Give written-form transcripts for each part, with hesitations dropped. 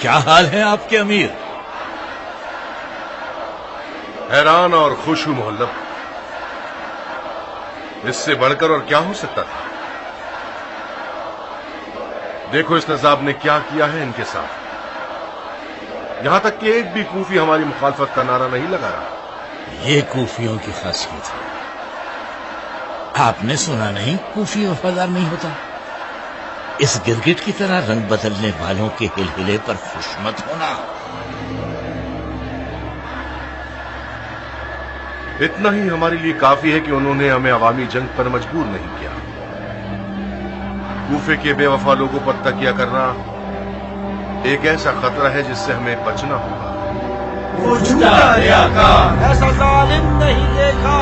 کیا حال ہے آپ کے امیر؟ حیران اور خوش ہوں محلب، اس سے بڑھ کر اور کیا ہو سکتا تھا؟ دیکھو اس نذاب نے کیا کیا ہے ان کے ساتھ، یہاں تک کہ ایک بھی کوفی ہماری مخالفت کا نعرہ نہیں لگا رہا۔ یہ کوفیوں کی خاصیت ہے، آپ نے سنا نہیں کوفی وفادار نہیں ہوتا؟ اس گرگٹ کی طرح رنگ بدلنے والوں کے ہلہلے پر خوش مت ہونا۔ اتنا ہی ہمارے لیے کافی ہے کہ انہوں نے ہمیں عوامی جنگ پر مجبور نہیں کیا۔ کوفے کے بے وفا لوگوں پر تکیہ کرنا ایک ایسا خطرہ ہے جس سے ہمیں بچنا ہوگا۔ وہ جھوٹا ریاکار، ایسا ظالم نہیں دیکھا۔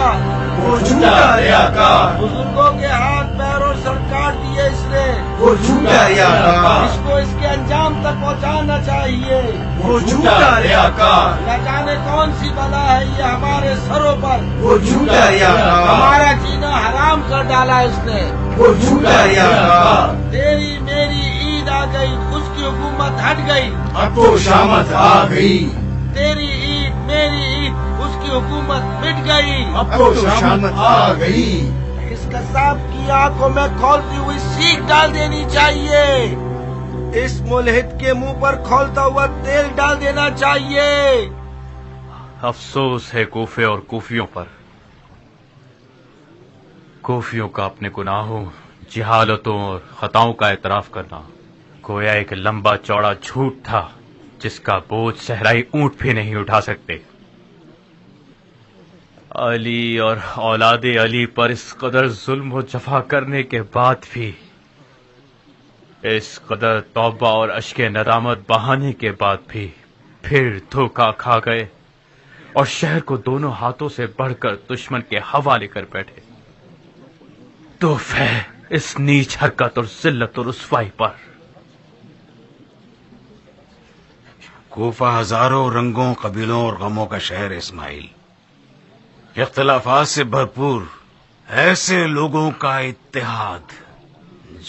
وہ جھوٹا ریاکار، بزرگوں کے ہاتھ پیر اور سر کاٹ دیے اس نے۔ وہ جھوٹا ریاکار، اس کو اس کے انجام تک پہنچانا چاہیے۔ وہ جھوٹا ریاکار، نہ جانے کون سی بلا ہے یہ ہمارے سروں پر۔ وہ جھوٹا ریاکار، ہمارا جینا حرام کر ڈالا اس نے۔ وہ جھوٹا ریاکار، تیری میری عید آ گئی، اس کی حکومت ہٹ گئی، اب تو شامت آ گئی۔ تیری عید میری عید، اس کی حکومت مٹ گئی، اب تو شامت آ گئی۔ اس قذاب کی آنکھوں میں کھولتی ہوئی سیخ ڈال دینی چاہیے، اس ملحد کے منہ پر کھولتا ہوا تیل ڈال دینا چاہیے۔ افسوس ہے کوفے اور کوفیوں پر، کوفیوں کا اپنے گناہوں، جہالتوں اور خطاؤں کا اعتراف کرنا گویا ایک لمبا چوڑا جھوٹ تھا جس کا بوجھ صحرائی اونٹ بھی نہیں اٹھا سکتے۔ علی اور اولاد علی پر اس قدر ظلم و جفا کرنے کے بعد بھی، اس قدر توبہ اور اشک ندامت بہانے کے بعد بھی پھر دھوکا کھا گئے اور شہر کو دونوں ہاتھوں سے بڑھ کر دشمن کے حوالے کر بیٹھے۔ تحفہ اس نیچ حرکت اور ذلت و رسوائی پر۔ کوفہ ہزاروں رنگوں، قبیلوں اور غموں کا شہر ہے اسماعیل، اختلافات سے بھرپور ایسے لوگوں کا اتحاد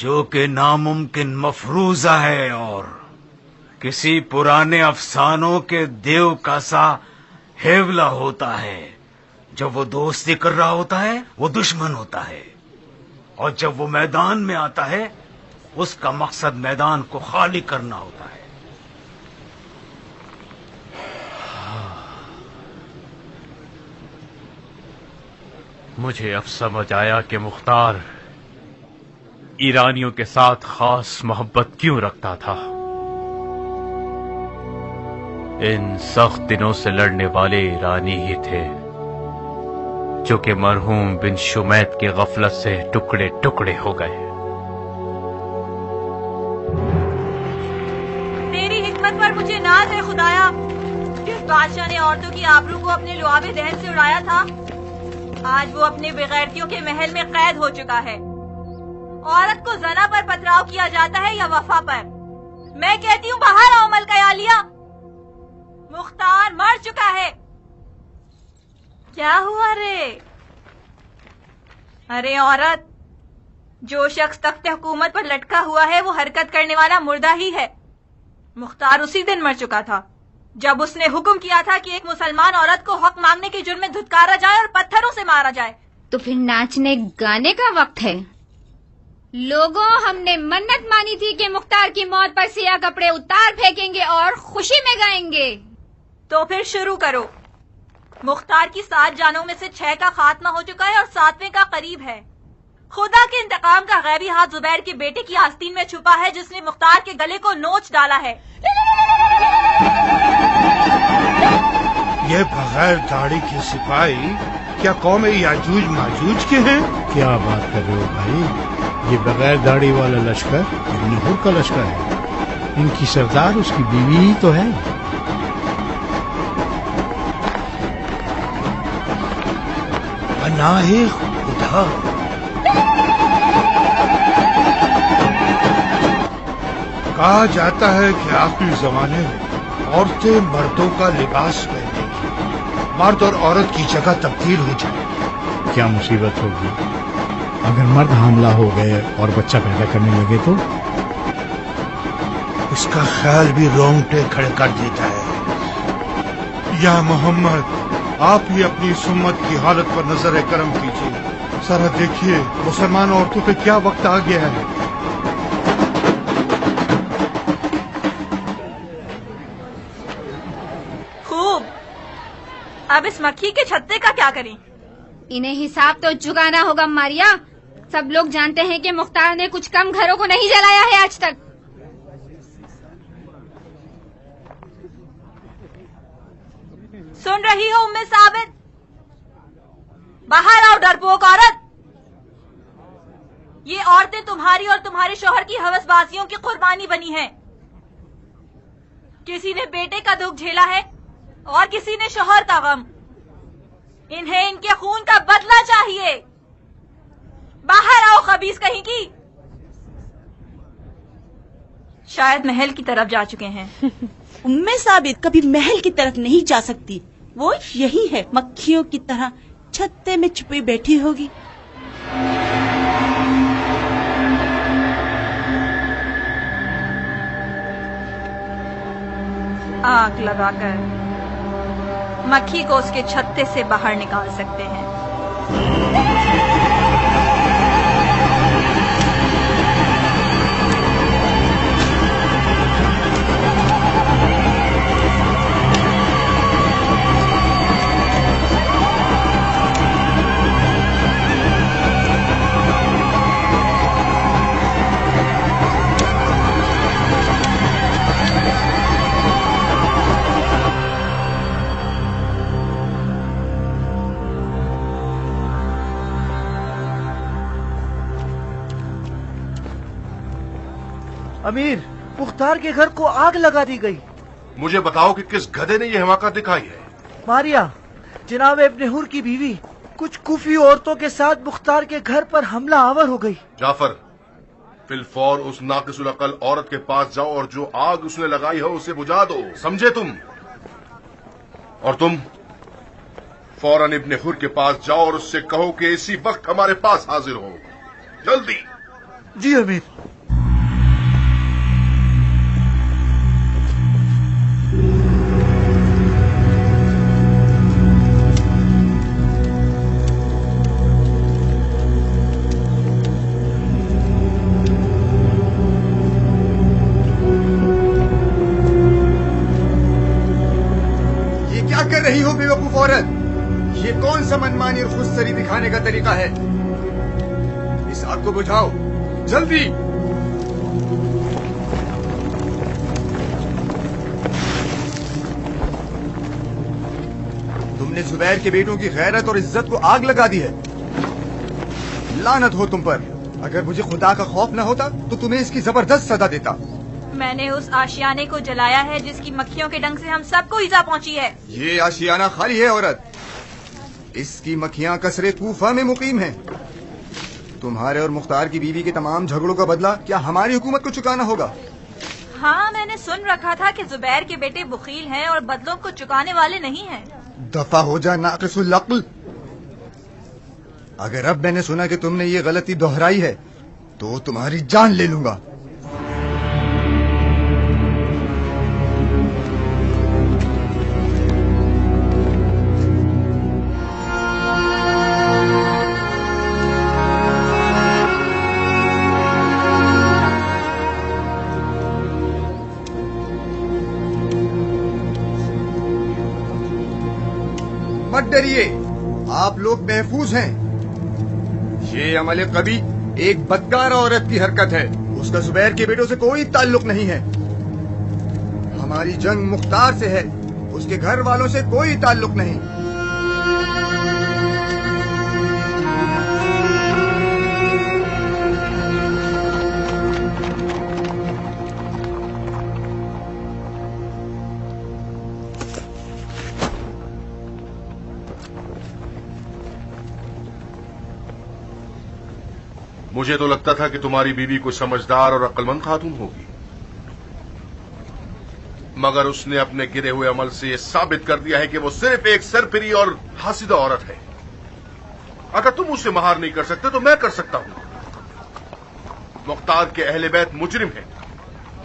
جو کہ ناممکن مفروضہ ہے اور کسی پرانے افسانوں کے دیو کا سا ہیولا ہوتا ہے۔ جب وہ دوستی کر رہا ہوتا ہے وہ دشمن ہوتا ہے، اور جب وہ میدان میں آتا ہے اس کا مقصد میدان کو خالی کرنا ہوتا ہے۔ مجھے اب سمجھ آیا کہ مختار ایرانیوں کے ساتھ خاص محبت کیوں رکھتا تھا۔ ان سخت دنوں سے لڑنے والے ایرانی ہی تھے جو کہ مرحوم بن شمیت کی غفلت سے ٹکڑے ٹکڑے ہو گئے۔ تیری حکمت پر مجھے ناز ہے خدایا، جس بادشاہ نے عورتوں کی آبرو کو اپنے لعاب دہن سے اڑایا تھا آج وہ اپنے بغیرتیوں کے محل میں قید ہو چکا ہے۔ عورت کو زنا پر پتھراؤ کیا جاتا ہے یا وفا پر؟ میں کہتی ہوں باہر آؤ ملکہ عالیہ، مختار مر چکا ہے۔ کیا ہوا رے؟ ارے عورت، جو شخص تخت حکومت پر لٹکا ہوا ہے وہ حرکت کرنے والا مردہ ہی ہے۔ مختار اسی دن مر چکا تھا جب اس نے حکم کیا تھا کہ ایک مسلمان عورت کو حق مانگنے کے جرم میں دھتکارا جائے اور پتھروں سے مارا جائے۔ تو پھر ناچنے گانے کا وقت ہے۔ لوگوں، ہم نے منت مانی تھی کہ مختار کی موت پر سیاہ کپڑے اتار پھینکیں گے اور خوشی میں گائیں گے۔ تو پھر شروع کرو۔ مختار کی 7 جانوں میں سے 6 کا خاتمہ ہو چکا ہے اور 7ویں کا قریب ہے۔ خدا کے انتقام کا غیبی ہاتھ زبیر کے بیٹے کی آستین میں چھپا ہے جس نے مختار کے گلے کو نوچ ڈالا ہے۔ یہ بغیر داڑھی کے سپاہی کیا قوم یاجوج ماجوج کے ہیں؟ کیا بات کر رہے ہو بھائی؟ یہ بغیر داڑھی والا لشکر ابن حر کا لشکر ہے، ان کی سردار اس کی بیوی ہی تو ہے۔ پناہ خدا، کہا جاتا ہے کہ آخری زمانے میں عورتیں مردوں کا لباس پہنیں گی، مرد اور عورت کی جگہ تبدیل ہو جائے گی۔ کیا مصیبت ہوگی اگر مرد حاملہ ہو گئے اور بچہ پیدا کرنے لگے تو؟ اس کا خیال بھی رونگٹے کھڑے کر دیتا ہے۔ یا محمد، آپ ہی اپنی اس امت کی حالت پر نظر کرم کیجیے، ذرا دیکھیے مسلمان عورتوں پہ کیا وقت آ گیا ہے۔ خوب، اب اس مکھی کے چھتے کا کیا کریں؟ انہیں حساب تو چکانا ہوگا ماریا۔ سب لوگ جانتے ہیں کہ مختار نے کچھ کم گھروں کو نہیں جلایا ہے آج تک۔ سن رہی ہو ام ثابت؟ باہر آؤ ڈرپوک عورت! یہ عورتیں تمہاری اور تمہارے شوہر کی ہوس بازیوں کی قربانی بنی ہیں۔ کسی نے بیٹے کا دکھ جھیلا ہے اور کسی نے شوہر کا غم۔ انہیں ان کے خون کا بدلہ چاہیے۔ باہر آؤ خبیث کہیں کی! شاید محل کی طرف جا چکے ہیں۔ ام ثابت کبھی محل کی طرف نہیں جا سکتی، وہ یہی ہے، مکھیوں کی طرح چھتے میں چھپی بیٹھی ہوگی۔ آگ لگا کر مکھی کو اس کے چھتے سے باہر نکال سکتے ہیں۔ امیر، مختار کے گھر کو آگ لگا دی گئی۔ مجھے بتاؤ کہ کس گدھے نے یہ حماقت دکھائی ہے؟ ماریا، جناب ابن حور کی بیوی کچھ کوفی عورتوں کے ساتھ مختار کے گھر پر حملہ آور ہو گئی۔ جعفر، فی الفور اس ناقص العقل عورت کے پاس جاؤ اور جو آگ اس نے لگائی ہے اسے بجھا دو، سمجھے تم؟ اور تم فوراً ابن حور کے پاس جاؤ اور اس سے کہو کہ اسی وقت ہمارے پاس حاضر ہو، جلدی۔ جی امیر۔ کر رہی ہو بے وقوف عورت؟ یہ کون سا منمانی اور خود سری دکھانے کا طریقہ ہے؟ اس آگ کو بجھاؤ جلدی۔ تم نے زبیر کے بیٹوں کی غیرت اور عزت کو آگ لگا دی ہے، لعنت ہو تم پر۔ اگر مجھے خدا کا خوف نہ ہوتا تو تمہیں اس کی زبردست سزا دیتا۔ میں نے اس آشیانے کو جلایا ہے جس کی مکھیوں کے ڈنگ سے ہم سب کو ایزا پہنچی ہے۔ یہ آشیانہ خالی ہے عورت، اس کی مکھیاں قصر کوفہ میں مقیم ہیں۔ تمہارے اور مختار کی بیوی کے تمام جھگڑوں کا بدلہ کیا ہماری حکومت کو چکانا ہوگا؟ ہاں، میں نے سن رکھا تھا کہ زبیر کے بیٹے بخیل ہیں اور بدلوں کو چکانے والے نہیں ہیں۔ دفع ہو جا ناقص العقل۔ اگر اب میں نے سنا کہ تم نے یہ غلطی دہرائی ہے تو تمہاری جان لے لوں گا۔ مت ڈریے، آپ لوگ محفوظ ہیں۔ یہ عمل قبی ایک بدکار عورت کی حرکت ہے، اس کا زبیر کے بیٹوں سے کوئی تعلق نہیں ہے۔ ہماری جنگ مختار سے ہے، اس کے گھر والوں سے کوئی تعلق نہیں۔ مجھے تو لگتا تھا کہ تمہاری بیوی کوئی سمجھدار اور عقل مند خاتون ہوگی، مگر اس نے اپنے گرے ہوئے عمل سے یہ ثابت کر دیا ہے کہ وہ صرف ایک سرپری اور حاسدہ عورت ہے۔ اگر تم اسے مہار نہیں کر سکتے تو میں کر سکتا ہوں۔ مختار کے اہل بیت مجرم ہیں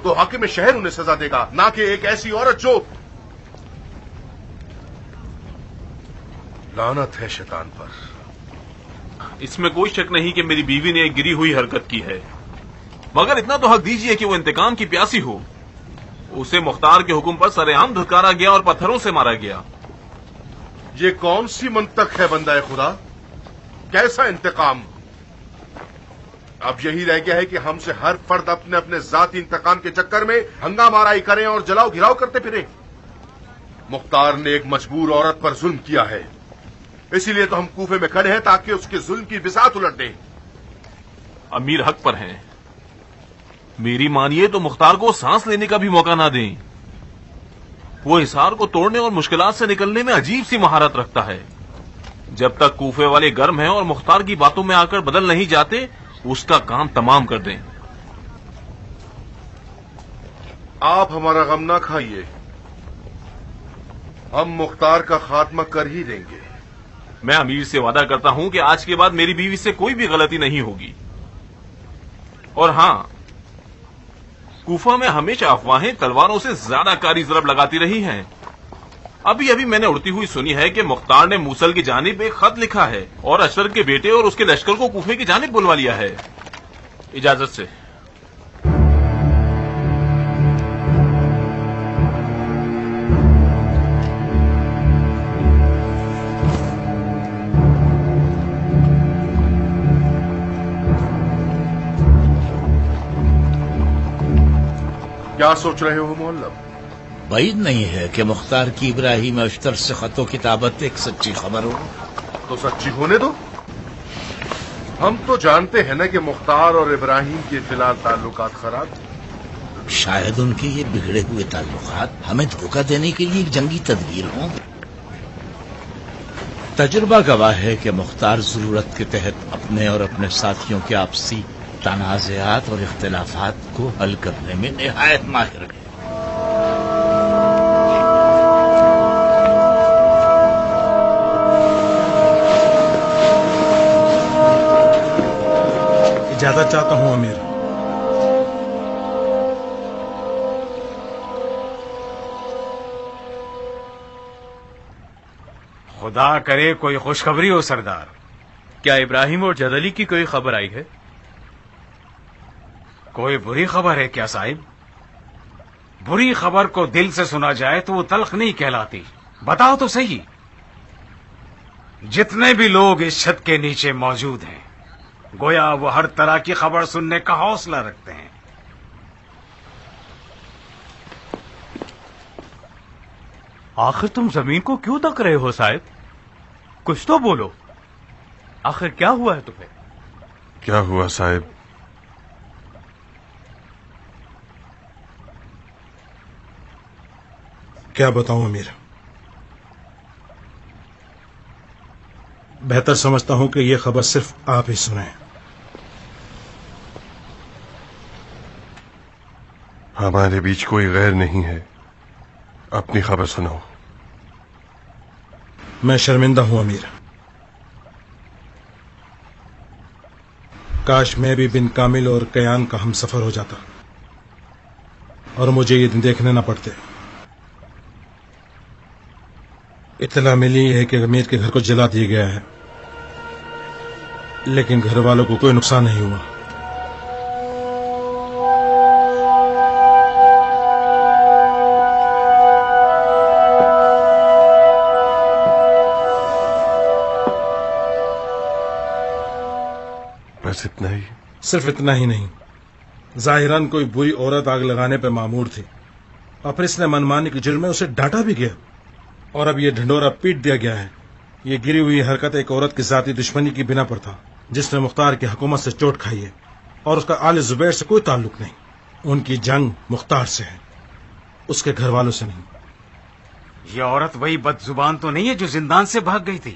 تو حاکم شہر انہیں سزا دے گا، نہ کہ ایک ایسی عورت جو... لعنت ہے شیطان پر۔ اس میں کوئی شک نہیں کہ میری بیوی نے ایک گری ہوئی حرکت کی ہے، مگر اتنا تو حق دیجیے کہ وہ انتقام کی پیاسی ہو۔ اسے مختار کے حکم پر سر عام دھتکارا گیا اور پتھروں سے مارا گیا۔ یہ کون سی منطق ہے بندہ خدا؟ کیسا انتقام؟ اب یہی رہ گیا ہے کہ ہم سے ہر فرد اپنے اپنے ذاتی انتقام کے چکر میں ہنگام آرائی کریں اور جلاؤ گھراؤ کرتے پھریں۔ مختار نے ایک مجبور عورت پر ظلم کیا ہے، اسی لیے تو ہم کوفے میں کھڑے ہیں تاکہ اس کے ظلم کی بساط الٹ دیں۔ امیر حق پر ہیں، میری مانیے تو مختار کو سانس لینے کا بھی موقع نہ دیں۔ وہ حصار کو توڑنے اور مشکلات سے نکلنے میں عجیب سی مہارت رکھتا ہے۔ جب تک کوفے والے گرم ہیں اور مختار کی باتوں میں آ کر بدل نہیں جاتے، اس کا کام تمام کر دیں۔ آپ ہمارا غم نہ کھائیے، ہم مختار کا خاتمہ کر ہی دیں گے۔ میں امیر سے وعدہ کرتا ہوں کہ آج کے بعد میری بیوی سے کوئی بھی غلطی نہیں ہوگی۔ اور ہاں، کوفہ میں ہمیشہ افواہیں تلواروں سے زیادہ کاری ضرب لگاتی رہی ہیں۔ ابھی میں نے اڑتی ہوئی سنی ہے کہ مختار نے موصل کی جانب ایک خط لکھا ہے اور اشرف کے بیٹے اور اس کے لشکر کو کوفے کی جانب بلوا لیا ہے۔ اجازت سے۔ کیا سوچ رہے ہو معلم؟ بعید نہیں ہے کہ مختار کی ابراہیم اشتر سے خط و کتابت ایک سچی خبر ہو۔ تو سچی ہونے دو۔ ہم تو جانتے ہیں نا کہ مختار اور ابراہیم کے فی الحال تعلقات خراب۔ شاید ان کے یہ بگڑے ہوئے تعلقات ہمیں دھوکہ دینے کے لیے ایک جنگی تدبیر ہوں۔ تجربہ گواہ ہے کہ مختار ضرورت کے تحت اپنے اور اپنے ساتھیوں کے آپسی تنازعات اور اختلافات کو حل کرنے میں نہایت ماہر ہے۔ اجازت چاہتا ہوں امیر۔ خدا کرے کوئی خوشخبری ہو سردار۔ کیا ابراہیم اور جدلی کی کوئی خبر آئی ہے؟ کوئی بری خبر ہے کیا صاحب؟ بری خبر کو دل سے سنا جائے تو وہ تلخ نہیں کہلاتی۔ بتاؤ تو صحیح۔ جتنے بھی لوگ اس چھت کے نیچے موجود ہیں گویا وہ ہر طرح کی خبر سننے کا حوصلہ رکھتے ہیں۔ آخر تم زمین کو کیوں تک رہے ہو صاحب؟ کچھ تو بولو، آخر کیا ہوا ہے تمہیں؟ کیا ہوا صاحب؟ کیا بتاؤں امیر؟ بہتر سمجھتا ہوں کہ یہ خبر صرف آپ ہی سنیں۔ ہمارے بیچ کوئی غیر نہیں ہے، اپنی خبر سناؤ۔ میں شرمندہ ہوں امیر۔ کاش میں بھی بن کامل اور کیان کا ہم سفر ہو جاتا اور مجھے یہ دن دیکھنے نہ پڑتے۔ اطلاع ملی ہے کہ امیر کے گھر کو جلا دیا گیا ہے، لیکن گھر والوں کو کوئی نقصان نہیں ہوا۔ بس اتنا ہی؟ صرف اتنا ہی نہیں، ظاہراً کوئی بری عورت آگ لگانے پہ مامور تھی اور پھر اس نے منمانی کے جرم میں اسے ڈانٹا بھی گیا اور اب یہ ڈھنڈورا پیٹ دیا گیا ہے۔ یہ گری ہوئی حرکت ایک عورت کی ذاتی دشمنی کی بنا پر تھا جس نے مختار کی حکومت سے چوٹ کھائی ہے اور اس کا آل زبیر سے کوئی تعلق نہیں۔ ان کی جنگ مختار سے ہے، اس کے گھر والوں سے نہیں۔ یہ عورت وہی بد زبان تو نہیں ہے جو زندان سے بھاگ گئی تھی؟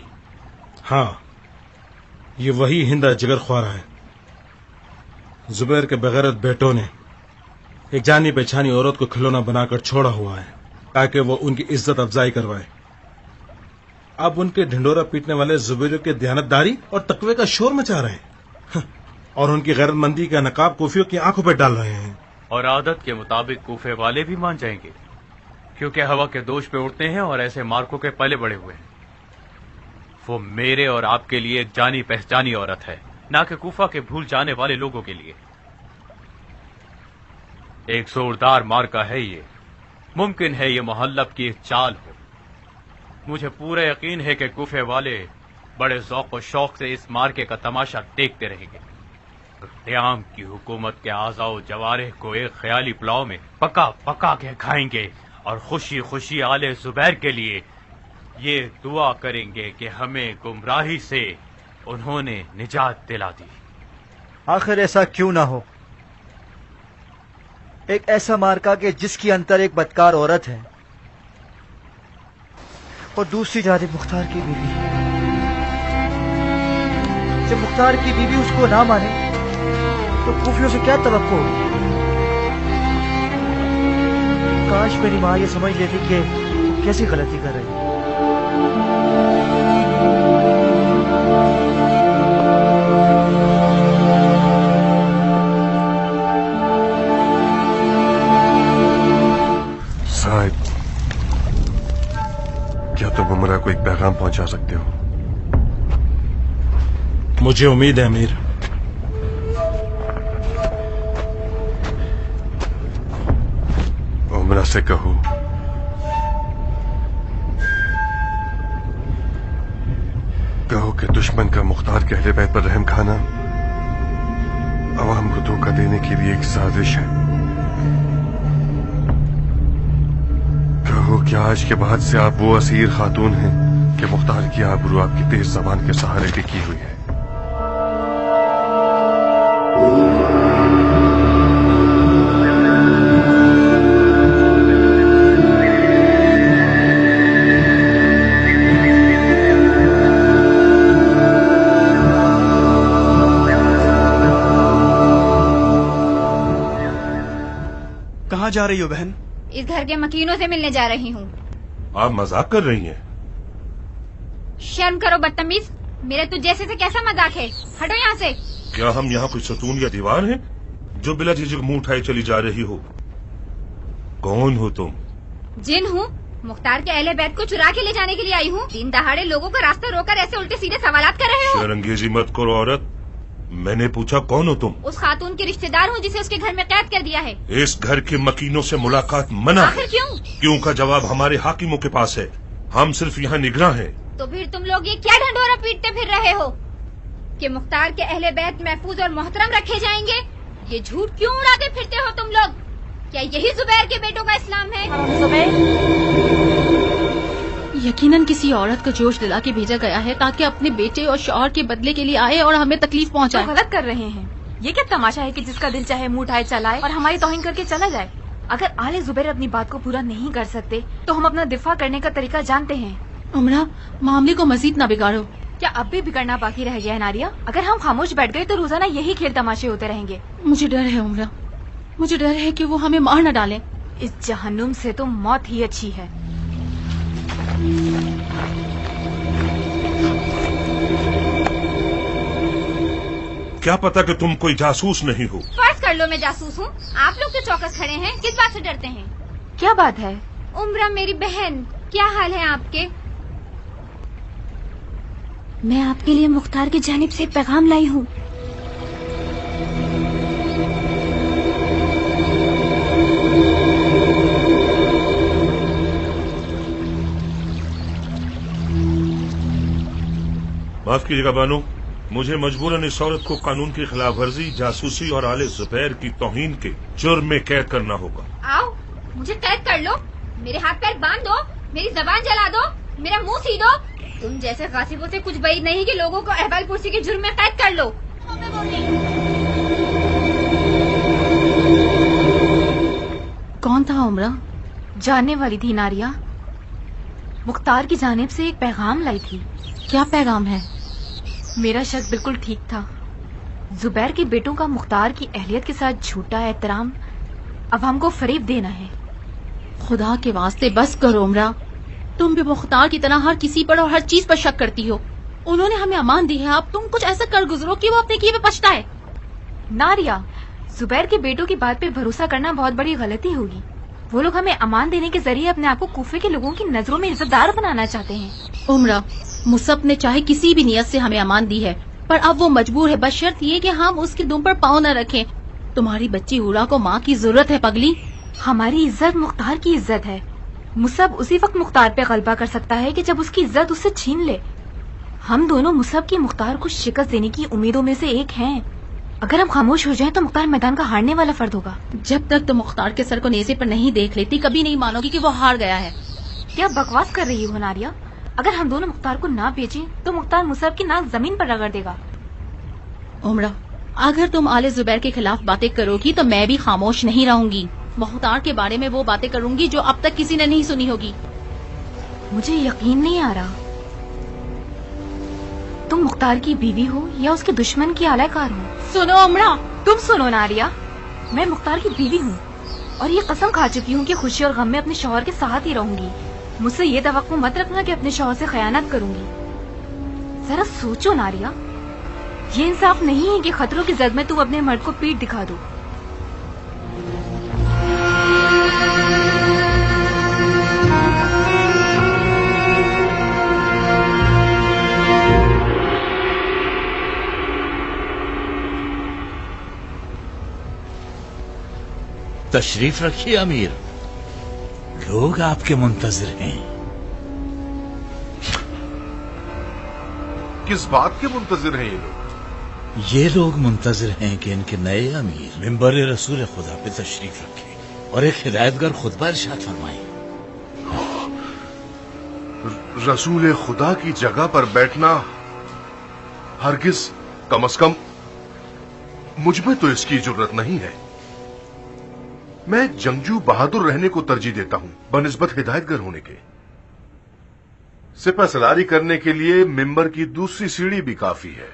ہاں، یہ وہی ہندا جگر خوارہ ہے۔ زبیر کے بغیرت بیٹوں نے ایک جانی پہچانی عورت کو کھلونا بنا کر چھوڑا ہوا ہے تاکہ وہ ان کی عزت افزائی کروائے۔ اب ان کے ڈھنڈورا پیٹنے والے زبیروں کے دیانتداری اور تقوی کا شور مچا رہے ہیں اور ان کی غیرت مندی کا نقاب کوفیوں کی آنکھوں پہ ڈال رہے ہیں۔ اور عادت کے مطابق کوفے والے بھی مان جائیں گے، کیونکہ ہوا کے دوش پہ اڑتے ہیں اور ایسے مارکوں کے پلے بڑے ہوئے ہیں۔ وہ میرے اور آپ کے لیے ایک جانی پہچانی عورت ہے، نہ کہ کوفہ کے بھول جانے والے لوگوں کے لیے۔ ایک زوردار مارکا ہے یہ، ممکن ہے یہ محلب کی ایک چال ہو۔ مجھے پورا یقین ہے کہ کوفے والے بڑے ذوق و شوق سے اس مارکے کا تماشا دیکھتے رہیں گے۔ قیام کی حکومت کے اعضاء و جوارح کو ایک خیالی پلاؤ میں پکا پکا کے کھائیں گے اور خوشی خوشی آل زبیر کے لیے یہ دعا کریں گے کہ ہمیں گمراہی سے انہوں نے نجات دلا دی۔ آخر ایسا کیوں نہ ہو؟ ایک ایسا مارکا کہ جس کی انتر ایک بدکار عورت ہے اور دوسری جانب مختار کی بیوی۔ جب مختار کی بیوی اس کو نہ مانے تو کوفیوں سے کیا توقع ہوگی؟ کاش میری ماں یہ سمجھ لیتی کہ وہ کیسی غلطی کر رہی ہے۔ صاحب، کیا تم عمرہ کو ایک پیغام پہنچا سکتے ہو؟ مجھے امید ہے امیر۔ عمرہ سے کہو کہ دشمن کا مختار کے اہل بیت پر رحم کھانا عوام کو دھوکہ دینے کے لیے ایک سازش ہے۔ کہو کہ آج کے بعد سے آپ وہ اسیر خاتون ہیں کہ مختار کی آبرو آپ کی تیز زبان کے سہارے ٹکی ہوئی ہے۔ کہاں جا رہی ہو بہن؟ اس گھر کے مکینوں سے ملنے جا رہی ہوں۔ آپ مذاق کر رہی ہیں؟ شرم کرو بدتمیز، میرے تو جیسے سے کیسا مذاق ہے؟ ہٹو یہاں سے۔ کیا ہم یہاں کوئی ستون یا دیوار ہیں جو بلا جھجک منہ اٹھائے چلی جا رہی ہو؟ کون ہو تم؟ جن ہوں، مختار کے اہل بیت کو چرا کے لے جانے کے لیے آئی ہوں۔ دن دہاڑے لوگوں کا راستہ روک کر ایسے الٹے سیدھے سوالات کر رہے ہو۔ شرمگیزی مت کرو عورت، میں نے پوچھا کون ہو تم؟ اس خاتون کے رشتہ دار ہوں جسے اس کے گھر میں قید کر دیا ہے۔ اس گھر کے مکینوں سے ملاقات منع ہے۔ آخر کیوں؟ کیوں کا جواب ہمارے حاکموں کے پاس ہے، ہم صرف یہاں نگراں ہیں۔ تو پھر تم لوگ یہ کیا ڈھنڈورا پیٹتے پھر رہے ہو کہ مختار کے اہل بیت محفوظ اور محترم رکھے جائیں گے؟ یہ جھوٹ کیوں اڑاتے پھرتے ہو تم لوگ؟ کیا یہی زبیر کے بیٹوں کا اسلام ہے؟ زبیر یقیناً کسی عورت کو جوش دلا کے بھیجا گیا ہے تاکہ اپنے بیٹے اور شوہر کے بدلے کے لیے آئے اور ہمیں تکلیف پہنچائے۔ غلط کر رہے ہیں۔ یہ کیا تماشا ہے کہ جس کا دل چاہے منہ اٹھائے چلائے اور ہماری توہین کر کے چلا جائے؟ اگر آل زبیر اپنی بات کو پورا نہیں کر سکتے تو ہم اپنا دفاع کرنے کا طریقہ جانتے ہیں۔ عمرہ، معاملے کو مزید نہ بگاڑو۔ کیا اب بھی بگڑنا باقی رہ گیا ہے ناریہ؟ اگر ہم خاموش بیٹھ گئے تو روزانہ یہی کھیل تماشے ہوتے رہیں گے۔ مجھے ڈر ہے عمرہ، مجھے ڈر ہے کہ وہ ہمیں مار نہ ڈالیں۔ اس جہنم سے تو موت ہی اچھی ہے۔ کیا پتا کہ تم کوئی جاسوس نہیں ہو؟ فرض کر لو میں جاسوس ہوں، آپ لوگ تو چوکس کھڑے ہیں، کس بات سے ڈرتے ہیں؟ کیا بات ہے؟ عمرہ میری بہن، کیا حال ہے آپ کے؟ میں آپ کے لیے مختار کی جانب سے پیغام لائی ہوں۔ معاف کیجیے گا بانو، مجھے مجبوراً اس عورت کو قانون کی خلاف ورزی، جاسوسی اور آل زبیر کی توہین کے جرم میں قید کرنا ہوگا۔ آؤ مجھے قید کر لو، میرے ہاتھ پیر باندھ دو، میری زبان جلا دو، میرا منہ سی دو۔ تم جیسے غاصبوں سے کچھ بعید نہیں کہ لوگوں کو احوال پرسی کے جرم میں قید کر لو۔ کون تھا عمرہ؟ جاننے والی تھی ناریہ، مختار کی جانب سے ایک پیغام لائی تھی۔ کیا پیغام ہے؟ میرا شک بالکل ٹھیک تھا۔ زبیر کے بیٹوں کا مختار کی اہلیت کے ساتھ جھوٹا احترام اب ہم کو فریب دینا ہے۔ خدا کے واسطے بس کرو عمرہ، تم بھی مختار کی طرح ہر کسی پر اور ہر چیز پر شک کرتی ہو۔ انہوں نے ہمیں امان دی ہے، اب تم کچھ ایسا کر گزرو کہ وہ اپنے کیے پہ پچھتائے۔ ناریہ، زبیر کے بیٹوں کی بات پہ بھروسہ کرنا بہت بڑی غلطی ہوگی. وہ لوگ ہمیں امان دینے کے ذریعے اپنے آپ کو کوفے کے لوگوں کی نظروں میں عزت دار بنانا چاہتے ہیں. عمرہ، مصعب نے چاہے کسی بھی نیت سے ہمیں امان دی ہے، پر اب وہ مجبور ہے، بشرط یہ کہ ہم اس کے دم پر پاؤں نہ رکھیں. تمہاری بچی ہورا کو ماں کی ضرورت ہے پگلی. ہماری عزت مختار کی عزت ہے. مصعب اسی وقت مختار پہ غلبہ کر سکتا ہے کہ جب اس کی عزت اس سے چھین لے. ہم دونوں مصعب کی مختار کو شکست دینے کی امیدوں میں سے ایک ہیں. اگر ہم خاموش ہو جائیں تو مختار میدان کا ہارنے والا فرد ہوگا. جب تک تم مختار کے سر کو نیزے پر نہیں دیکھ لیتی کبھی نہیں مانو گی کہ وہ ہار گیا ہے. کیا بکواس کر رہی ہو ناریہ؟ اگر ہم دونوں مختار کو نہ بیچیں تو مختار مصعب کی ناک زمین پر رگڑ دے گا. عمرہ، اگر تم آل زبیر کے خلاف باتیں کرو گی تو میں بھی خاموش نہیں رہوں گی. مختار کے بارے میں وہ باتیں کروں گی جو اب تک کسی نے نہیں سنی ہوگی. مجھے یقین نہیں آ رہا. تم مختار کی بیوی ہو یا اس کے دشمن کی اعلی کار ہو؟ سنو عمرہ. تم سنو ناریہ، میں مختار کی بیوی ہوں اور یہ قسم کھا چکی ہوں کہ خوشی اور غم میں اپنے شوہر کے ساتھ ہی رہوں گی. مجھ سے یہ توقع مت رکھنا کہ اپنے شوہر سے خیانت کروں گی. ذرا سوچو ناریہ، یہ انصاف نہیں ہے کہ خطروں کی زد میں تم اپنے مرد کو پیٹ دکھا دو. تشریف رکھیے امیر، لوگ آپ کے منتظر ہیں. کس بات کے منتظر ہیں یہ لوگ؟ یہ لوگ منتظر ہیں کہ ان کے نئے امیر منبر رسول خدا پہ تشریف رکھیں اور ایک ہدایتگر خطبہ ارشاد فرمائیں. رسول خدا کی جگہ پر بیٹھنا ہرگز، کم از کم مجھ میں تو اس کی جرت نہیں ہے. میں جنگجو بہادر رہنے کو ترجیح دیتا ہوں بنسبت ہدایتگر ہونے کے. سپہ سالاری کرنے کے لیے ممبر کی دوسری سیڑھی بھی کافی ہے.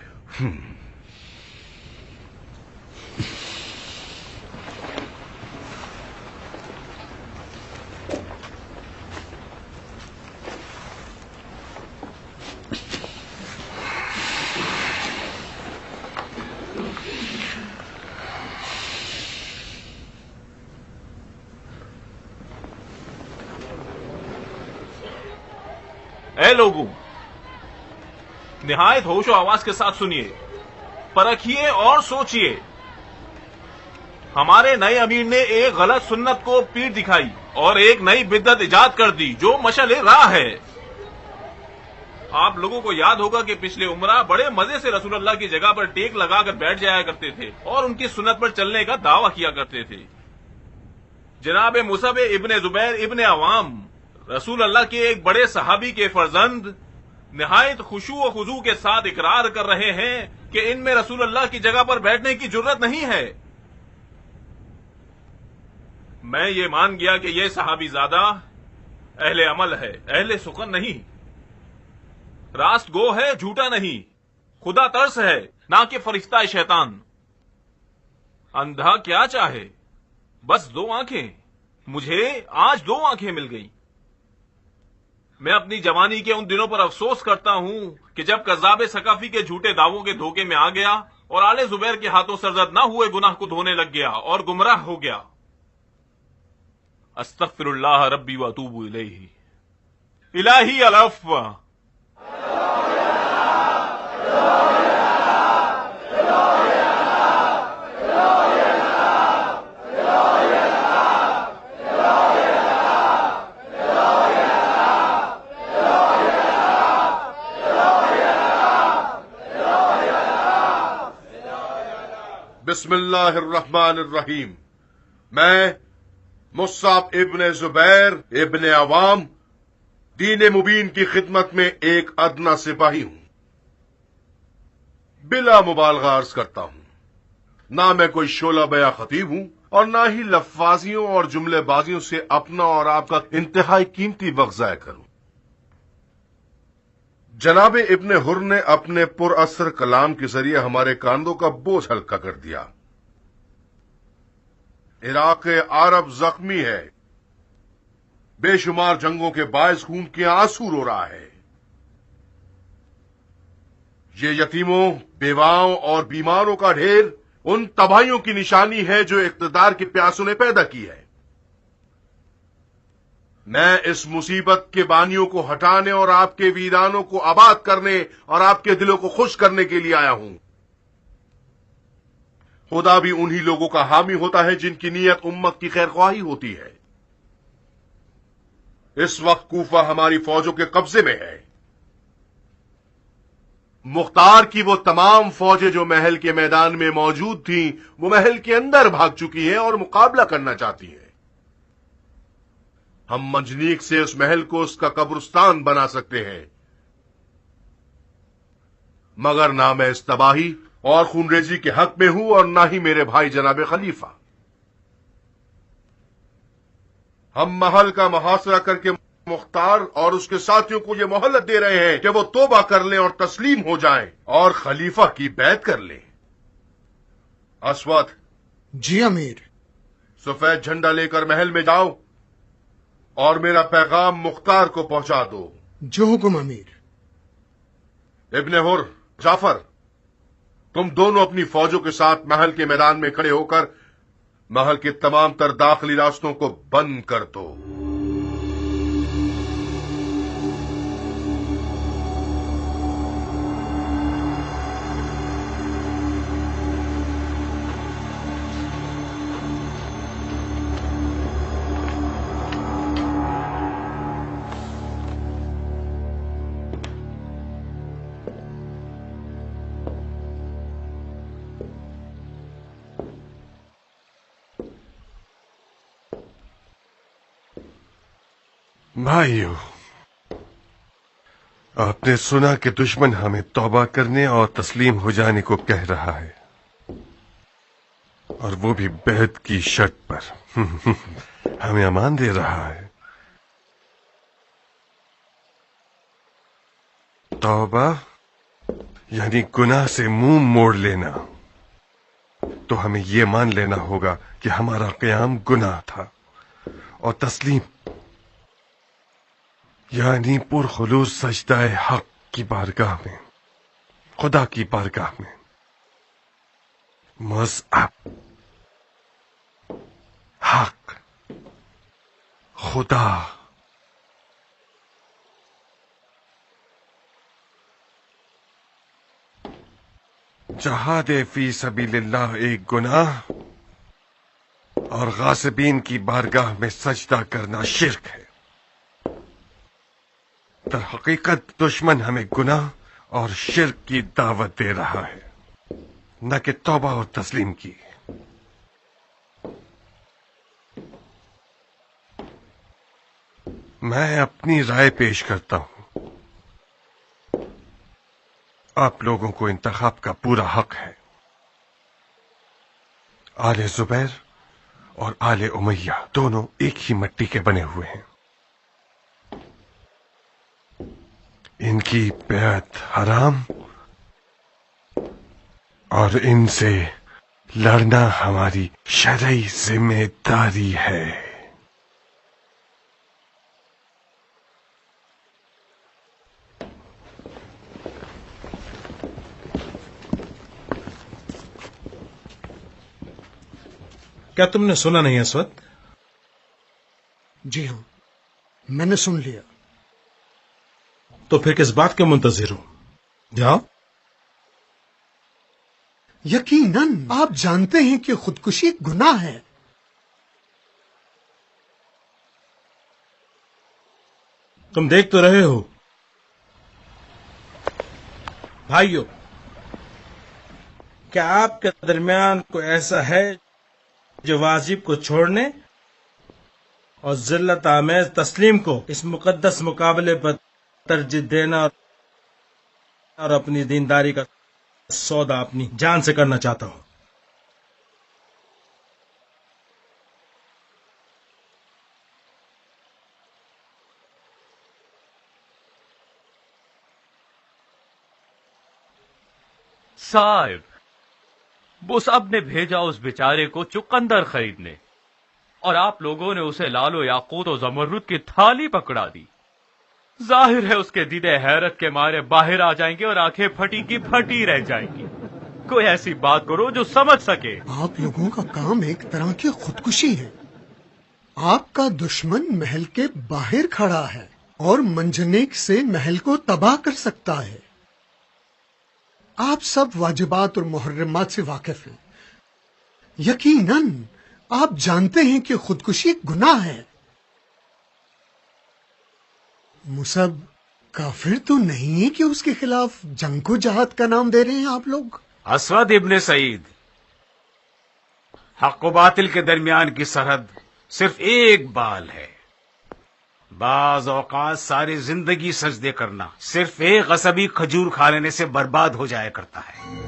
اے لوگوں، نہایت ہوش و آواز کے ساتھ سنیے، پرکھیے اور سوچیے. ہمارے نئے امیر نے ایک غلط سنت کو پیٹ دکھائی اور ایک نئی بدعت ایجاد کر دی جو مشعل راہ ہے. آپ لوگوں کو یاد ہوگا کہ پچھلے عمرہ بڑے مزے سے رسول اللہ کی جگہ پر ٹیک لگا کر بیٹھ جایا کرتے تھے اور ان کی سنت پر چلنے کا دعویٰ کیا کرتے تھے. جناب مصعب ابن زبیر ابن عوام، رسول اللہ کے ایک بڑے صحابی کے فرزند، نہایت خشوع و خضوع کے ساتھ اقرار کر رہے ہیں کہ ان میں رسول اللہ کی جگہ پر بیٹھنے کی جرت نہیں ہے. میں یہ مان گیا کہ یہ صحابی زادہ اہل عمل ہے، اہل سخن نہیں، راست گو ہے، جھوٹا نہیں، خدا ترس ہے نہ کہ فرشتہ شیطان. اندھا کیا چاہے، بس 2 آنکھیں. مجھے آج 2 آنکھیں مل گئیں. میں اپنی جوانی کے ان دنوں پر افسوس کرتا ہوں کہ جب کذاب ثقافی کے جھوٹے دعووں کے دھوکے میں آ گیا اور آل زبیر کے ہاتھوں سرزد نہ ہوئے گناہ کو دھونے لگ گیا اور گمراہ ہو گیا. استغفر اللہ ربی واتوب الیہ. الہی العفو. بسم اللہ الرحمن الرحیم. میں مصعب ابن زبیر ابن عوام دین مبین کی خدمت میں ایک ادنا سپاہی ہوں. بلا مبالغہ عرض کرتا ہوں، نہ میں کوئی شعلہ بیاں خطیب ہوں اور نہ ہی لفاظیوں اور جملے بازیوں سے اپنا اور آپ کا انتہائی قیمتی وقت ضائع کروں. جناب ابن حر نے اپنے پر اثر کلام کے ذریعے ہمارے کاندھوں کا بوجھ ہلکا کر دیا. عراق عرب زخمی ہے، بے شمار جنگوں کے باعث خون کے آنسو رو رہا ہے. یہ یتیموں، بیواؤں اور بیماروں کا ڈھیر ان تباہیوں کی نشانی ہے جو اقتدار کے پیاسوں نے پیدا کی ہے. میں اس مصیبت کے بانیوں کو ہٹانے اور آپ کے ویرانوں کو آباد کرنے اور آپ کے دلوں کو خوش کرنے کے لیے آیا ہوں. خدا بھی انہی لوگوں کا حامی ہوتا ہے جن کی نیت امت کی خیر خواہی ہوتی ہے. اس وقت کوفہ ہماری فوجوں کے قبضے میں ہے. مختار کی وہ تمام فوجیں جو محل کے میدان میں موجود تھیں وہ محل کے اندر بھاگ چکی ہیں اور مقابلہ کرنا چاہتی ہیں. ہم منجنیق سے اس محل کو اس کا قبرستان بنا سکتے ہیں، مگر نہ میں اس تباہی اور خونریزی کے حق میں ہوں اور نہ ہی میرے بھائی جناب خلیفہ. ہم محل کا محاصرہ کر کے مختار اور اس کے ساتھیوں کو یہ مہلت دے رہے ہیں کہ وہ توبہ کر لیں اور تسلیم ہو جائیں اور خلیفہ کی بیعت کر لیں. اسود. جی امیر. سفید جھنڈا لے کر محل میں جاؤ اور میرا پیغام مختار کو پہنچا دو. جو حکم امیر. ابن حر، جعفر، تم دونوں اپنی فوجوں کے ساتھ محل کے میدان میں کھڑے ہو کر محل کے تمام تر داخلی راستوں کو بند کر دو. بھائیو، آپ نے سنا کہ دشمن ہمیں توبہ کرنے اور تسلیم ہو جانے کو کہہ رہا ہے، اور وہ بھی بیعت کی شرط پر. ہمیں امان دے رہا ہے. توبہ یعنی گناہ سے منہ موڑ لینا. تو ہمیں یہ مان لینا ہوگا کہ ہمارا قیام گناہ تھا، اور تسلیم یعنی پرخلوص سجدہ حق کی بارگاہ میں، خدا کی بارگاہ میں. مذہب، حق، خدا. جہاد فی سبیل اللہ ایک گناہ اور غاصبین کی بارگاہ میں سجدہ کرنا شرک ہے. در حقیقت دشمن ہمیں گناہ اور شرک کی دعوت دے رہا ہے، نہ کہ توبہ اور تسلیم کی. میں اپنی رائے پیش کرتا ہوں. آپ لوگوں کو انتخاب کا پورا حق ہے. آل زبیر اور آل امیہ دونوں ایک ہی مٹی کے بنے ہوئے ہیں. ان کی بیعت حرام اور ان سے لڑنا ہماری شرعی ذمہ داری ہے. کیا تم نے سنا نہیں اسود؟ جی ہاں، میں نے سن لیا. تو پھر کس بات کے منتظر ہو؟ جاؤ. یقیناً آپ جانتے ہیں کہ خودکشی گناہ ہے. تم دیکھ تو رہے ہو بھائیو، کیا آپ کے درمیان کوئی ایسا ہے جو واجب کو چھوڑنے اور ذلت آمیز تسلیم کو اس مقدس مقابلے پر ترجیح دینا اور اپنی دینداری کا سودا اپنی جان سے کرنا چاہتا ہوں؟ صاحب، مصعب نے بھیجا اس بیچارے کو چقندر خریدنے، اور آپ لوگوں نے اسے لال و یاقوت و زمرد کی تھالی پکڑا دی. ظاہر ہے اس کے دیدے حیرت کے مارے باہر آ جائیں گے اور آنکھیں پھٹی کی پھٹی رہ جائیں گی. کوئی ایسی بات کرو جو سمجھ سکے. آپ لوگوں کا کام ایک طرح کی خودکشی ہے. آپ کا دشمن محل کے باہر کھڑا ہے اور منجنیق سے محل کو تباہ کر سکتا ہے. آپ سب واجبات اور محرمات سے واقف ہیں. یقیناً آپ جانتے ہیں کہ خودکشی ایک گناہ ہے. مصعب کافر تو نہیں ہے کہ اس کے خلاف جنگ کو جہاد کا نام دے رہے ہیں آپ لوگ؟ اسود ابن سعید، حق و باطل کے درمیان کی سرحد صرف ایک بال ہے. بعض اوقات ساری زندگی سجدے کرنا صرف ایک غصبی کھجور کھا لینے سے برباد ہو جایا کرتا ہے.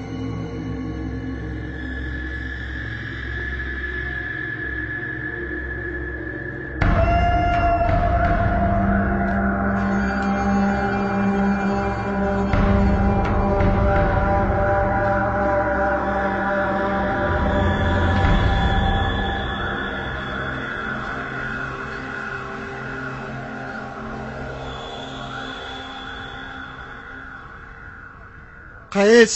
قیس،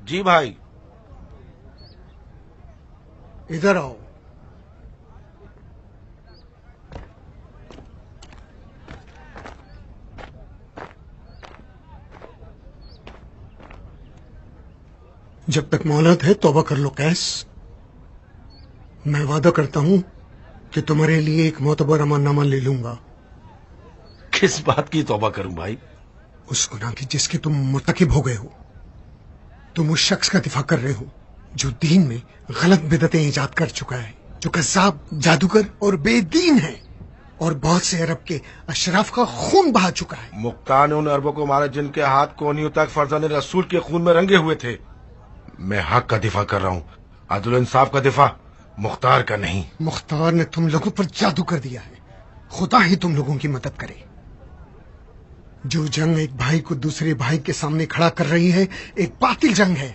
جی بھائی. ادھر آؤ. جب تک مہلت ہے توبہ کر لو قیس. میں وعدہ کرتا ہوں کہ تمہارے لیے ایک معتبر امان نامہ لے لوں گا. کس بات کی توبہ کروں بھائی؟ اس گناہ کی جس کے تم مرتکب ہو گئے ہو. تم اس شخص کا دفاع کر رہے ہو جو دین میں غلط بدعتیں ایجاد کر چکا ہے، جو قذاب، جادوگر اور بے دین ہے، اور بہت سے عرب کے اشراف کا خون بہا چکا ہے. مختار نے ان عربوں کو مارا جن کے ہاتھ کونیوں تک فرزند رسول کے خون میں رنگے ہوئے تھے. میں حق کا دفاع کر رہا ہوں، عدل و انصاف کا دفاع، مختار کا نہیں. مختار نے تم لوگوں پر جادو کر دیا ہے. خدا ہی تم لوگوں کی مدد کرے. جو جنگ ایک بھائی کو دوسرے بھائی کے سامنے کھڑا کر رہی ہے ایک باطل جنگ ہے.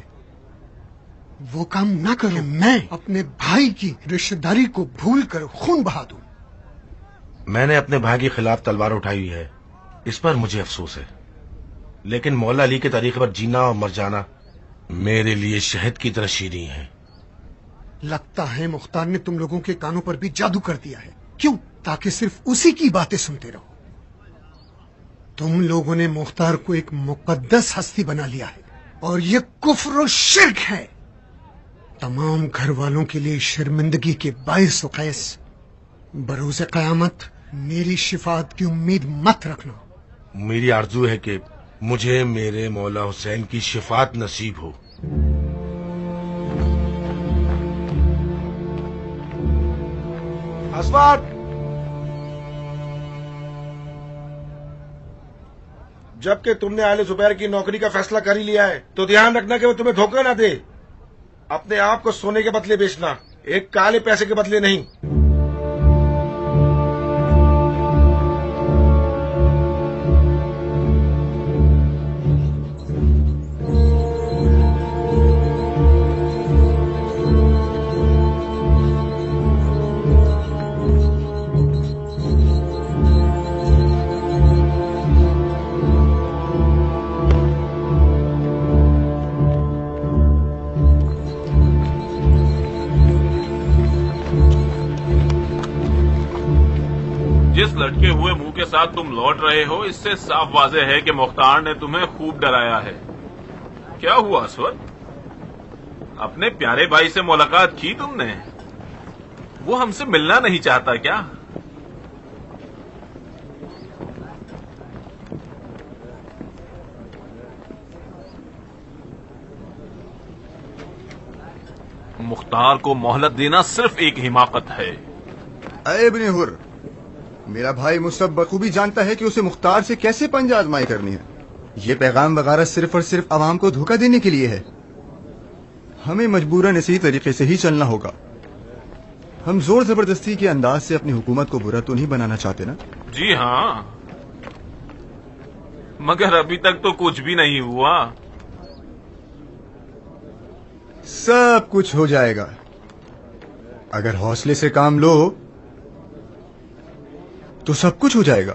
وہ کام نہ کرو میں اپنے بھائی کی رشتہ داری کو بھول کر خون بہا دوں. میں نے اپنے بھائی کے خلاف تلوار اٹھائی ہوئی ہے، اس پر مجھے افسوس ہے، لیکن مولا علی کے طریقے پر جینا اور مر جانا میرے لیے شہد کی طرح شیریں ہے. لگتا ہے مختار نے تم لوگوں کے کانوں پر بھی جادو کر دیا ہے. کیوں؟ تاکہ صرف اسی کی باتیں سنتے رہو. تم لوگوں نے مختار کو ایک مقدس ہستی بنا لیا ہے اور یہ کفر و شرک ہے. تمام گھر والوں کے لیے شرمندگی کے باعث و قیس. بروز قیامت میری شفاعت کی امید مت رکھنا. میری آرزو ہے کہ مجھے میرے مولا حسین کی شفاعت نصیب ہو. اسود، جبکہ تم نے آل زبیر کی نوکری کا فیصلہ کر ہی لیا ہے تو دھیان رکھنا کہ وہ تمہیں دھوکہ نہ دے. اپنے آپ کو سونے کے بدلے بیچنا، ایک کالے پیسے کے بدلے نہیں. جس لٹکے ہوئے منہ کے ساتھ تم لوٹ رہے ہو اس سے صاف واضح ہے کہ مختار نے تمہیں خوب ڈرایا ہے. کیا ہوا اسود؟ اپنے پیارے بھائی سے ملاقات کی تم نے؟ وہ ہم سے ملنا نہیں چاہتا کیا؟ مختار کو مہلت دینا صرف ایک حماقت ہے. اے ابن حر، میرا بھائی مصعب بخوبی جانتا ہے کہ اسے مختار سے کیسے پنجہ آزمائی کرنی ہے. یہ پیغام وغیرہ صرف اور صرف عوام کو دھوکہ دینے کے لیے ہے. ہمیں مجبوراً اسی طریقے سے ہی چلنا ہوگا. ہم زور زبردستی کے انداز سے اپنی حکومت کو برا تو نہیں بنانا چاہتے نا؟ جی ہاں، مگر ابھی تک تو کچھ بھی نہیں ہوا. سب کچھ ہو جائے گا اگر حوصلے سے کام لو تو سب کچھ ہو جائے گا.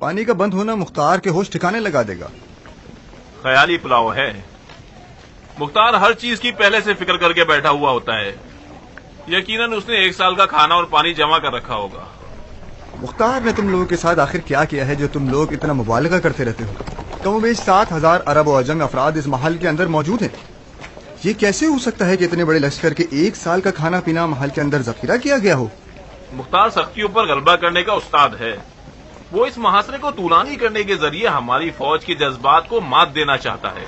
پانی کا بند ہونا مختار کے ہوش ٹھکانے لگا دے گا. خیالی پلاؤ ہے. مختار ہر چیز کی پہلے سے فکر کر کے بیٹھا ہوا ہوتا ہے. یقیناً اس نے 1 سال کا کھانا اور پانی جمع کر رکھا ہوگا. مختار نے تم لوگوں کے ساتھ آخر کیا کیا ہے جو تم لوگ اتنا مبالغہ کرتے رہتے ہو؟ کم و بیش 7,000 عرب و عجم افراد اس محل کے اندر موجود ہیں. یہ کیسے ہو سکتا ہے کہ اتنے بڑے لشکر کے 1 سال کا کھانا پینا محل کے اندر ذخیرہ کیا گیا ہو؟ مختار سختیوں پر غلبہ کرنے کا استاد ہے. وہ اس محاصرے کو طولانی کرنے کے ذریعے ہماری فوج کے جذبات کو مات دینا چاہتا ہے.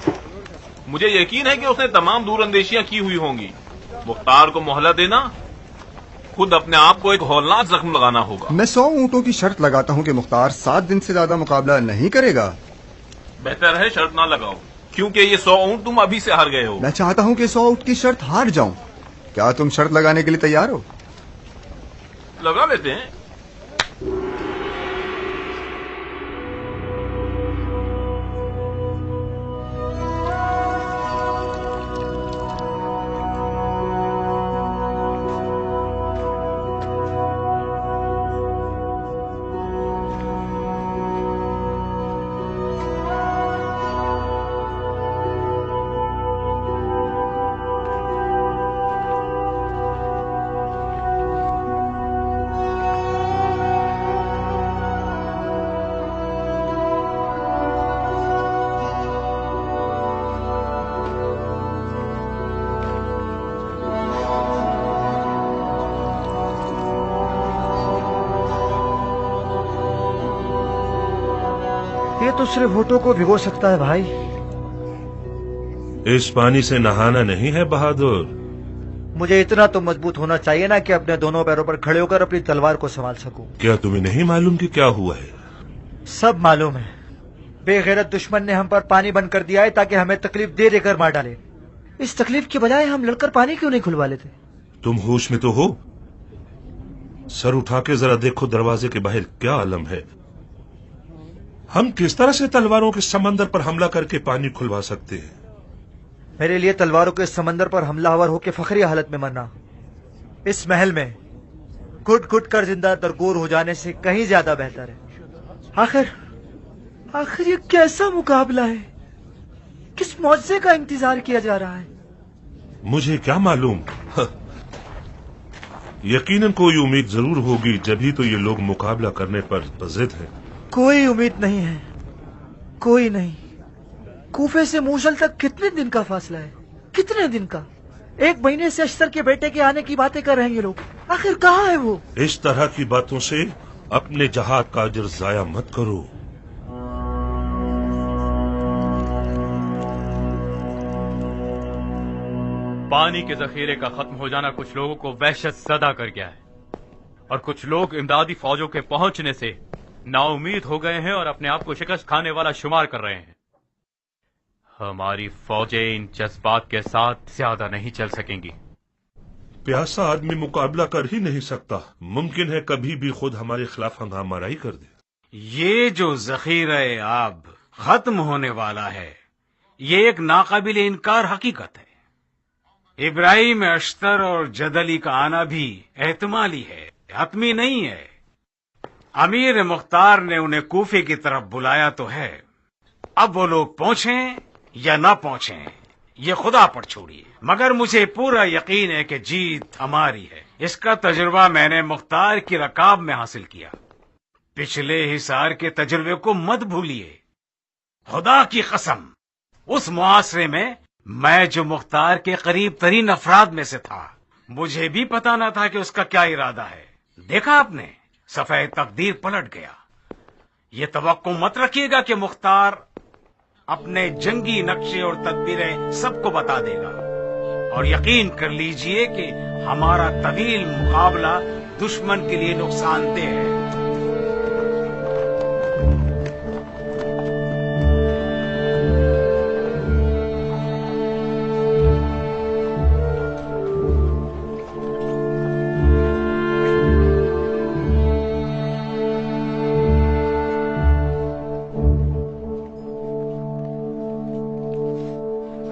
مجھے یقین ہے کہ اس نے تمام دور اندیشیاں کی ہوئی ہوں گی. مختار کو مہلت دینا خود اپنے آپ کو ایک ہولناک زخم لگانا ہوگا. میں 100 اونٹوں کی شرط لگاتا ہوں کہ مختار 7 دن سے زیادہ مقابلہ نہیں کرے گا. بہتر ہے شرط نہ لگاؤ، کیونکہ یہ 100 اونٹ تم ابھی سے ہار گئے ہو. میں چاہتا ہوں کہ 100 اونٹ کی شرط ہار جاؤں. کیا تم شرط لگانے کے لیے تیار ہو؟ لگا لیتے ہیں. یہ تو صرف ہونٹوں کو بھگو سکتا ہے بھائی. اس پانی سے نہانا نہیں ہے بہادر. مجھے اتنا تو مضبوط ہونا چاہیے نا کہ اپنے دونوں پیروں پر کھڑے ہو کر اپنی تلوار کو سنبھال سکوں. کیا تمہیں نہیں معلوم کہ کیا ہوا ہے؟ سب معلوم ہے. بے غیرت دشمن نے ہم پر پانی بند کر دیا ہے تاکہ ہمیں تکلیف دے دے کر مار ڈالے. اس تکلیف کے بجائے ہم لڑ کر پانی کیوں نہیں کھلوا لیتے؟ تم ہوش میں تو ہو؟ سر اٹھا کے ذرا دیکھو دروازے کے باہر کیا عالم ہے. ہم کس طرح سے تلواروں کے سمندر پر حملہ کر کے پانی کھلوا سکتے ہیں؟ میرے لیے تلواروں کے سمندر پر حملہ آور ہو کے فخری حالت میں مرنا اس محل میں گھٹ گھٹ کر زندہ درگور ہو جانے سے کہیں زیادہ بہتر ہے. آخر یہ کیسا مقابلہ ہے؟ کس معجزے کا انتظار کیا جا رہا ہے؟ مجھے کیا معلوم. یقیناً کوئی امید ضرور ہوگی، جبھی تو یہ لوگ مقابلہ کرنے پر ضد ہیں. کوئی امید نہیں ہے، کوئی نہیں. کوفے سے موصل تک کتنے دن کا فاصلہ ہے؟ کتنے دن کا؟ 1 مہینے سے اشتر کے بیٹے کے آنے کی باتیں کر رہے ہیں یہ لوگ. آخر کہاں ہے وہ؟ اس طرح کی باتوں سے اپنے جہاد کا اجر ضائع مت کرو. پانی کے ذخیرے کا ختم ہو جانا کچھ لوگوں کو وحشت زدہ کر گیا ہے، اور کچھ لوگ امدادی فوجوں کے پہنچنے سے نا امید ہو گئے ہیں اور اپنے آپ کو شکست کھانے والا شمار کر رہے ہیں. ہماری فوجیں ان جذبات کے ساتھ زیادہ نہیں چل سکیں گی. پیاسا آدمی مقابلہ کر ہی نہیں سکتا. ممکن ہے کبھی بھی خود ہمارے خلاف ہنگامہ آرائی کر دے. یہ جو ذخیرہ آب ختم ہونے والا ہے یہ ایک ناقابل انکار حقیقت ہے. ابراہیم اشتر اور جدلی کا آنا بھی احتمالی ہے، حتمی نہیں ہے. امیر مختار نے انہیں کوفے کی طرف بلایا تو ہے، اب وہ لوگ پہنچیں یا نہ پہنچیں یہ خدا پر چھوڑیے، مگر مجھے پورا یقین ہے کہ جیت ہماری ہے. اس کا تجربہ میں نے مختار کی رکاب میں حاصل کیا. پچھلے حصار کے تجربے کو مت بھولیے. خدا کی قسم اس معاشرے میں جو مختار کے قریب ترین افراد میں سے تھا، مجھے بھی پتا نہ تھا کہ اس کا کیا ارادہ ہے. دیکھا آپ نے، صفحہ تقدیر پلٹ گیا. یہ توقع مت رکھیے گا کہ مختار اپنے جنگی نقشے اور تدبیریں سب کو بتا دے گا، اور یقین کر لیجئے کہ ہمارا طویل مقابلہ دشمن کے لیے نقصان دہ ہے.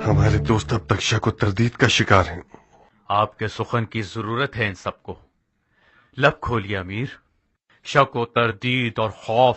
ہمارے دوست اب تک شک و تردید کا شکار ہیں. آپ کے سخن کی ضرورت ہے ان سب کو. لب کھولیے امیر. شک و تردید اور خوف